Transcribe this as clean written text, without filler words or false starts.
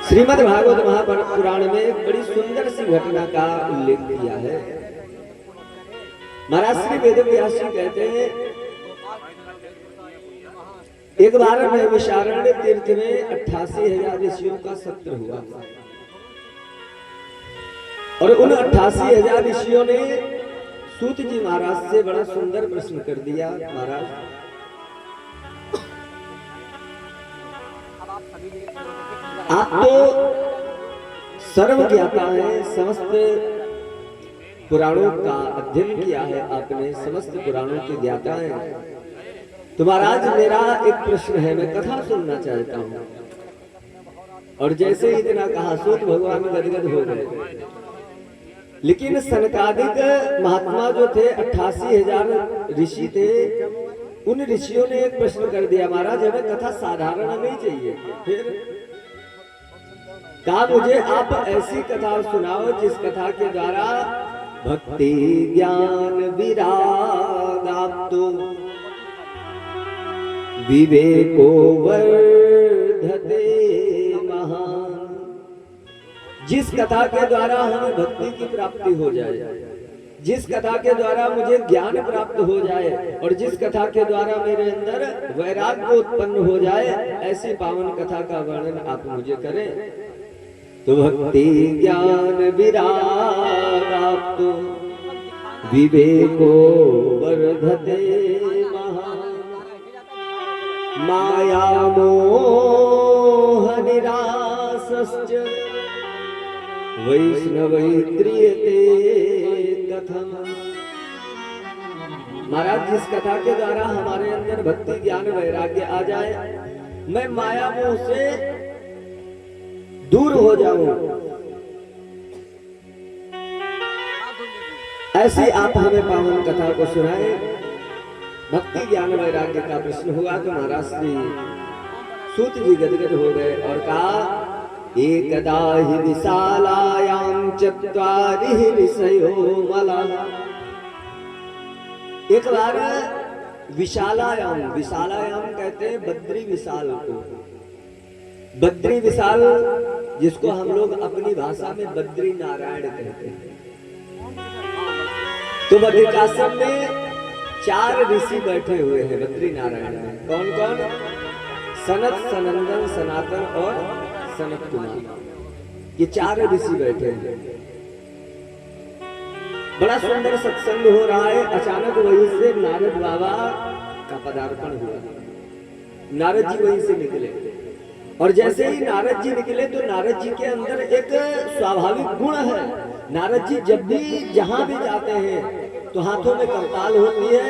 श्रीमद् भागवत महापुराण में एक बड़ी सुंदर सी घटना का उल्लेख किया है। महाराज श्री वेदव्यास जी कहते हैं, एक बार नैमिषारण्य तीर्थ में 88,000 ऋषियों का सत्र हुआ और उन 88,000 ऋषियों ने सूत जी महाराज से बड़ा सुंदर प्रश्न कर दिया। महाराज, आप तो सर्व ज्ञाता है, समस्त पुराणों का अध्ययन किया है आपने, समस्त पुराणों के ज्ञाता हैं। तो महाराज मेरा एक प्रश्न है, मैं कथा सुनना चाहता हूँ। और जैसे ही इतना कहा सूत भगवान गदगद हो गए। लेकिन सनकादिक महात्मा जो थे 88,000 ऋषि थे, उन ऋषियों ने एक प्रश्न कर दिया, महाराज हमें कथा साधारण नहीं चाहिए। फिर कहा, मुझे आप ऐसी कथा सुनाओ जिस कथा के द्वारा भक्ति ज्ञान विराग आपतो विवेको वर्धते महान। जिस कथा के द्वारा हमें भक्ति की प्राप्ति हो जाए, जिस कथा के द्वारा मुझे ज्ञान प्राप्त हो जाए और जिस कथा के द्वारा मेरे अंदर वैराग्य उत्पन्न हो जाए, ऐसी पावन कथा का वर्णन आप मुझे करें। तो भक्ति ज्ञान विराग आपतो विवेको वर्धते महान। माया मोह निरासश्च वैष्णवै क्रियते कथम। महाराज, जिस कथा के द्वारा हमारे अंदर भक्ति ज्ञान वैराग्य आ जाए, मैं माया मोह से दूर हो जाऊं, ऐसी आप हमें पावन कथा को सुनाए। भक्ति ज्ञान वैराग्य का प्रश्न हुआ तो महाराज श्री सूत जी गदगद हो गए और कहा, एकदा हि विशालायां चत्वारिः ऋषयो मलाला। एक बार विशालायाम, विशालायाम कहते हैं बद्री विशाल को। बद्री विशाल जिसको हम लोग अपनी भाषा में बद्री नारायण कहते हैं। तो बद्रिकाश्रम में 4 ऋषि बैठे हुए हैं बद्री नारायण में। कौन कौन? सनत, सनंदन, सनातन और सनत कुमार। ये 4 ऋषि बैठे हैं। बड़ा सुंदर सत्संग हो रहा है। अचानक वहीं से नारद बाबा का पदार्पण हुआ। नारद जी वहीं से निकले और जैसे ही नारद जी निकले तो नारद जी के अंदर एक स्वाभाविक गुण है। नारद जी जब भी जहां भी जाते हैं तो हाथों में करताल होती है।